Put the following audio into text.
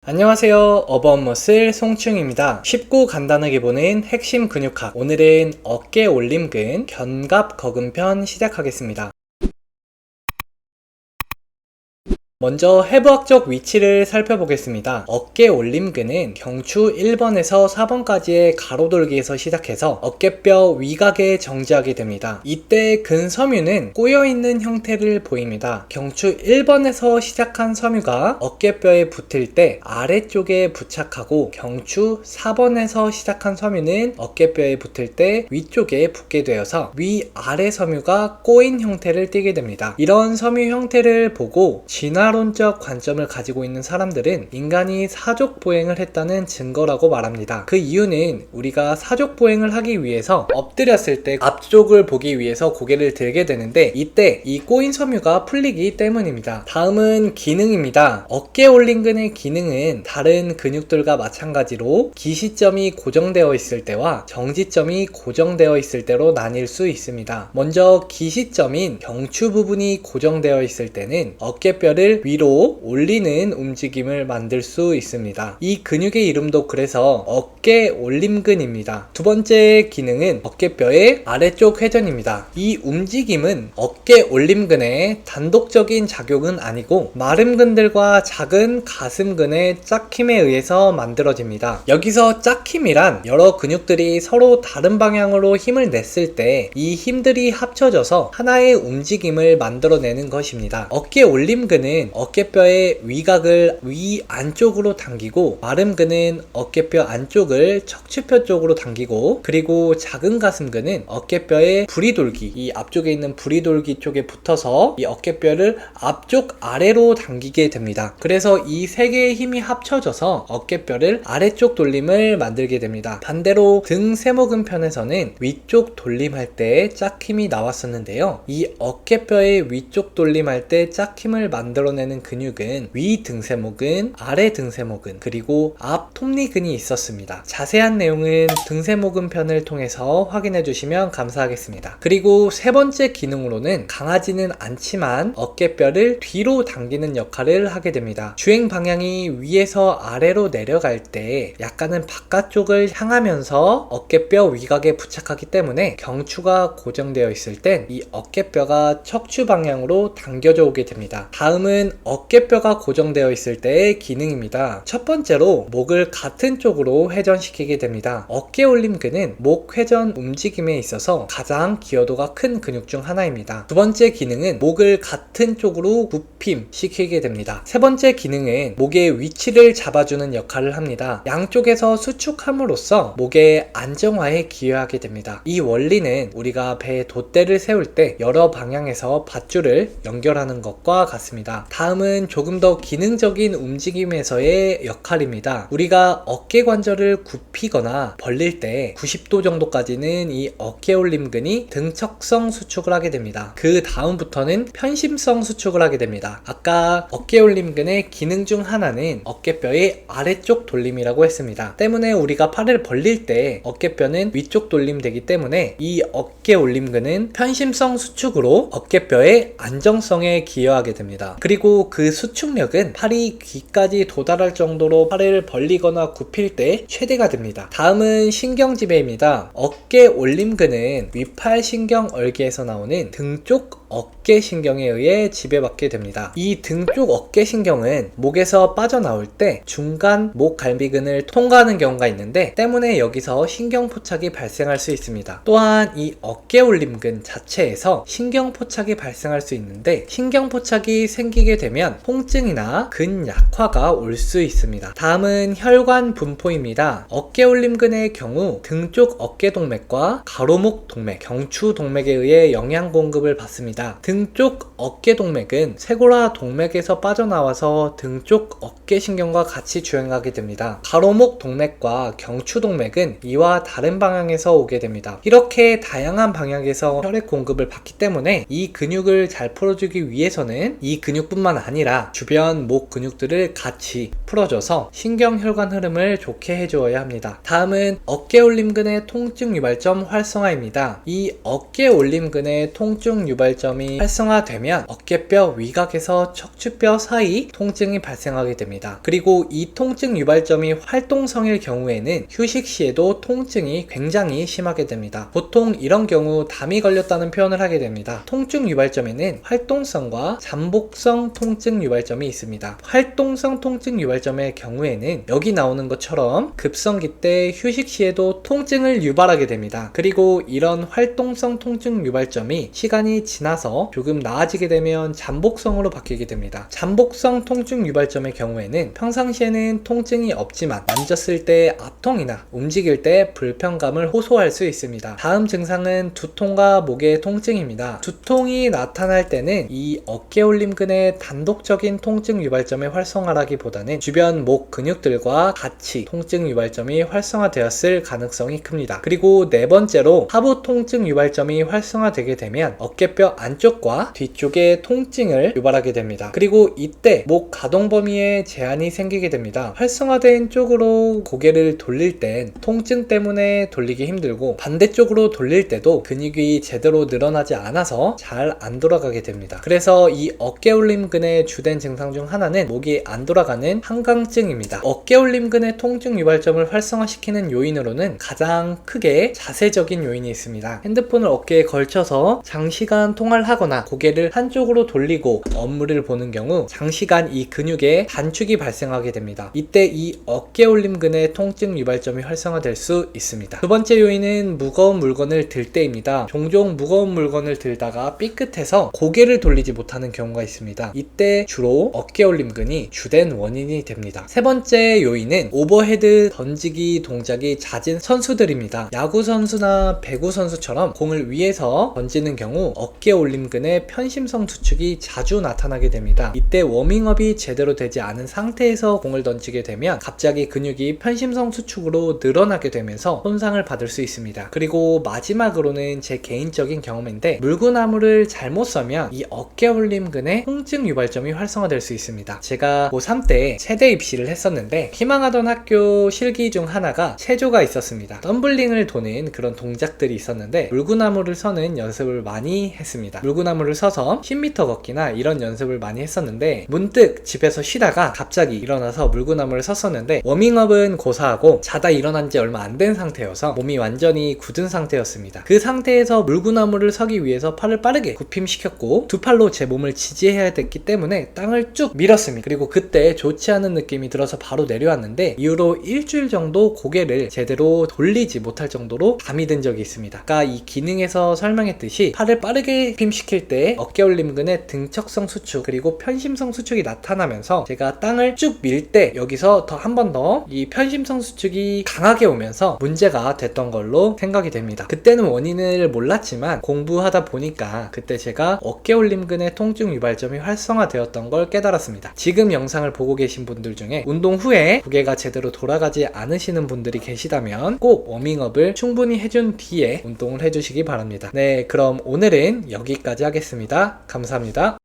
안녕하세요. 어버머슬 송충입니다. 쉽고 간단하게 보는 핵심 근육학. 오늘은 어깨 올림근 견갑 거근편 시작하겠습니다. 먼저 해부학적 위치를 살펴보겠습니다. 어깨 올림근은 경추 1번에서 4번까지의 가로돌기에서 시작해서 어깨뼈 위각에 정지하게 됩니다. 이때 근섬유는 꼬여있는 형태를 보입니다. 경추 1번에서 시작한 섬유가 어깨뼈에 붙을 때 아래쪽에 부착하고 경추 4번에서 시작한 섬유는 어깨뼈에 붙을 때 위쪽에 붙게 되어서 위아래 섬유가 꼬인 형태를 띠게 됩니다. 이런 섬유 형태를 보고 진화론적 관점을 가지고 있는 사람들은 인간이 사족보행을 했다는 증거라고 말합니다. 그 이유는 우리가 사족보행을 하기 위해서 엎드렸을 때 앞쪽을 보기 위해서 고개를 들게 되는데 이때 이 꼬인 섬유가 풀리기 때문입니다. 다음은 기능입니다. 어깨 올림근의 기능은 다른 근육들과 마찬가지로 기시점이 고정되어 있을 때와 정지점이 고정되어 있을 때로 나뉠 수 있습니다. 먼저 기시점인 경추 부분이 고정되어 있을 때는 어깨뼈를 위로 올리는 움직임을 만들 수 있습니다. 이 근육의 이름도 그래서 어깨 올림근입니다. 두 번째 기능은 어깨뼈의 아래쪽 회전입니다. 이 움직임은 어깨 올림근의 단독적인 작용은 아니고 마름근들과 작은 가슴근의 짝힘에 의해서 만들어집니다. 여기서 짝힘이란 여러 근육들이 서로 다른 방향으로 힘을 냈을 때 이 힘들이 합쳐져서 하나의 움직임을 만들어내는 것입니다. 어깨 올림근은 어깨뼈의 위각을 위 안쪽으로 당기고 마름근은 어깨뼈 안쪽을 척추뼈 쪽으로 당기고 그리고 작은 가슴근은 어깨뼈의 부리돌기, 이 앞쪽에 있는 부리돌기 쪽에 붙어서 이 어깨뼈를 앞쪽 아래로 당기게 됩니다. 그래서 이 세 개의 힘이 합쳐져서 어깨뼈를 아래쪽 돌림을 만들게 됩니다. 반대로 등 세모근 편에서는 위쪽 돌림할 때 짝힘이 나왔었는데요. 이 어깨뼈의 위쪽 돌림할 때 짝힘을 만들어내는 근육은 위 등세모근, 아래 등세모근, 그리고 앞 톱니근이 있었습니다. 자세한 내용은 등세모근 편을 통해서 확인해 주시면 감사하겠습니다. 그리고 세 번째 기능으로는 강하지는 않지만 어깨뼈를 뒤로 당기는 역할을 하게 됩니다. 주행 방향이 위에서 아래로 내려갈 때 약간은 바깥쪽을 향하면서 어깨뼈 위각에 부착하기 때문에 경추가 고정되어 있을 땐 이 어깨뼈가 척추 방향으로 당겨져 오게 됩니다. 다음은 어깨뼈가 고정되어 있을 때의 기능입니다. 첫 번째로 목을 같은 쪽으로 회전시키게 됩니다. 어깨 올림근은 목 회전 움직임에 있어서 가장 기여도가 큰 근육 중 하나입니다. 두 번째 기능은 목을 같은 쪽으로 굽힘 시키게 됩니다. 세 번째 기능은 목의 위치를 잡아주는 역할을 합니다. 양쪽에서 수축함으로써 목의 안정화에 기여하게 됩니다. 이 원리는 우리가 배에 돛대를 세울 때 여러 방향에서 밧줄을 연결하는 것과 같습니다. 다음은 조금 더 기능적인 움직임에서의 역할입니다. 우리가 어깨 관절을 굽히거나 벌릴 때 90도 정도까지는 이 어깨 올림근이 등척성 수축을 하게 됩니다. 그 다음부터는 편심성 수축을 하게 됩니다. 아까 어깨 올림근의 기능 중 하나는 어깨뼈의 아래쪽 돌림이라고 했습니다. 때문에 우리가 팔을 벌릴 때 어깨뼈는 위쪽 돌림되기 때문에 이 어깨 올림근은 편심성 수축으로 어깨뼈의 안정성에 기여하게 됩니다. 그리고 그 수축력은 팔이 귀까지 도달할 정도로 팔을 벌리거나 굽힐 때 최대가 됩니다. 다음은 신경지배입니다. 어깨 올림근은 위팔 신경 얼개에서 나오는 등쪽 어깨 신경에 의해 지배받게 됩니다. 이 등쪽 어깨 신경은 목에서 빠져나올 때 중간 목 갈비근을 통과하는 경우가 있는데 때문에 여기서 신경포착이 발생할 수 있습니다. 또한 이 어깨 올림근 자체에서 신경포착이 발생할 수 있는데 신경포착이 생기게 되면 통증이나 근약화가 올 수 있습니다. 다음은 혈관 분포입니다. 어깨 올림근의 경우 등쪽 어깨 동맥과 가로목 동맥, 경추 동맥에 의해 영양 공급을 받습니다. 등쪽 어깨 동맥은 쇄골화 동맥에서 빠져나와서 등쪽 어깨 신경과 같이 주행하게 됩니다. 가로목 동맥과 경추 동맥은 이와 다른 방향에서 오게 됩니다. 이렇게 다양한 방향에서 혈액 공급을 받기 때문에 이 근육을 잘 풀어주기 위해서는 이 근육뿐만 아니라 주변 목 근육들을 같이 풀어줘서 신경혈관 흐름을 좋게 해주어야 합니다. 다음은 어깨 올림근의 통증 유발점 활성화입니다. 이 어깨 올림근의 통증 유발점 유발점이 활성화되면 어깨뼈 위각에서 척추뼈 사이 통증이 발생하게 됩니다. 그리고 이 통증 유발점이 활동성일 경우에는 휴식 시에도 통증이 굉장히 심하게 됩니다. 보통 이런 경우 담이 걸렸다는 표현을 하게 됩니다. 통증 유발점에는 활동성과 잠복성 통증 유발점이 있습니다. 활동성 통증 유발점의 경우에는 여기 나오는 것처럼 급성기 때 휴식 시에도 통증을 유발하게 됩니다. 그리고 이런 활동성 통증 유발점이 시간이 지나서 조금 나아지게 되면 잠복성으로 바뀌게 됩니다. 잠복성 통증 유발점의 경우에는 평상시에는 통증이 없지만 만졌을 때 압통이나 움직일 때 불편감을 호소할 수 있습니다. 다음 증상은 두통과 목의 통증입니다. 두통이 나타날 때는 이 어깨올림근의 단독적인 통증 유발점의 활성화라기보다는 주변 목 근육들과 같이 통증 유발점이 활성화되었을 가능성이 큽니다. 그리고 네 번째로 하부 통증 유발점이 활성화되게 되면 어깨뼈 안쪽과 뒤쪽에 통증을 유발하게 됩니다. 그리고 이때 목 가동 범위에 제한이 생기게 됩니다. 활성화된 쪽으로 고개를 돌릴 땐 통증 때문에 돌리기 힘들고 반대쪽으로 돌릴 때도 근육이 제대로 늘어나지 않아서 잘 안 돌아가게 됩니다. 그래서 이 어깨올림근의 주된 증상 중 하나는 목이 안 돌아가는 한강증입니다. 어깨올림근의 통증 유발점을 활성화시키는 요인으로는 가장 크게 자세적인 요인이 있습니다. 핸드폰을 어깨에 걸쳐서 장시간 통화를 하거나 고개를 한쪽으로 돌리고 업무를 보는 경우 장시간 이 근육에 단축이 발생하게 됩니다. 이때 이 어깨올림근의 통증 유발점이 활성화될 수 있습니다. 두 번째 요인은 무거운 물건을 들 때입니다. 종종 무거운 물건을 들다가 삐끗해서 고개를 돌리지 못하는 경우가 있습니다. 이때 주로 어깨올림근이 주된 원인이 됩니다. 세 번째 요인은 오버헤드 던지기 동작이 잦은 선수들입니다. 야구 선수나 배구 선수처럼 공을 위에서 던지는 경우 어깨올림근의 편심성 수축이 자주 나타나게 됩니다. 이때 워밍업이 제대로 되지 않은 상태에서 공을 던지게 되면 갑자기 근육이 편심성 수축으로 늘어나게 되면서 손상을 받을 수 있습니다. 그리고 마지막으로는 제 개인적인 경험인데 물구나무를 잘못 써면 이 어깨올림근의 통증 유발점이 활성화될 수 있습니다. 제가 고3 때 체대 입시를 했었는데 희망하던 학교 실기 중 하나가 체조가 있었습니다. 덤블링을 도는 그런 동작들이 있었는데 물구나무를 서는 연습을 많이 했습니다. 물구나무를 서서 10m 걷기나 이런 연습을 많이 했었는데 문득 집에서 쉬다가 갑자기 일어나서 물구나무를 섰었는데 워밍업은 고사하고 자다 일어난 지 얼마 안 된 상태여서 몸이 완전히 굳은 상태였습니다. 그 상태에서 물구나무를 서기 위해서 팔을 빠르게 굽힘시켰고 두 팔로 제 몸을 지지해야 됐기 때문에 땅을 쭉 밀었습니다. 그리고 그때 좋지 않은 느낌이 들어서 바로 내려왔는데 이후로 일주일 정도 고개를 제대로 돌리지 못할 정도로 담이 든 적이 있습니다. 아까 이 기능에서 설명했듯이 팔을 빠르게 굽힘시킬 때 어깨올림근의 등척성 수축 그리고 편심성 수축이 나타나면서 제가 땅을 쭉 밀 때 여기서 더 한 번 더 이 편심성 수축이 강하게 오면서 문제가 됐던 걸로 생각이 됩니다. 그때는 원인을 몰랐지만 공부하다 보니까 그때 제가 어깨올림근의 통증 유발점이 활성화되었던 걸 깨달았습니다. 지금 영상을 보고 계신 분들 중에 운동 후에 고개가 제대로 돌아가지 않으시는 분들이 계시다면 꼭 워밍업을 충분히 해준 뒤에 운동을 해주시기 바랍니다. 네, 그럼 오늘은 여기까지 하겠습니다. 감사합니다.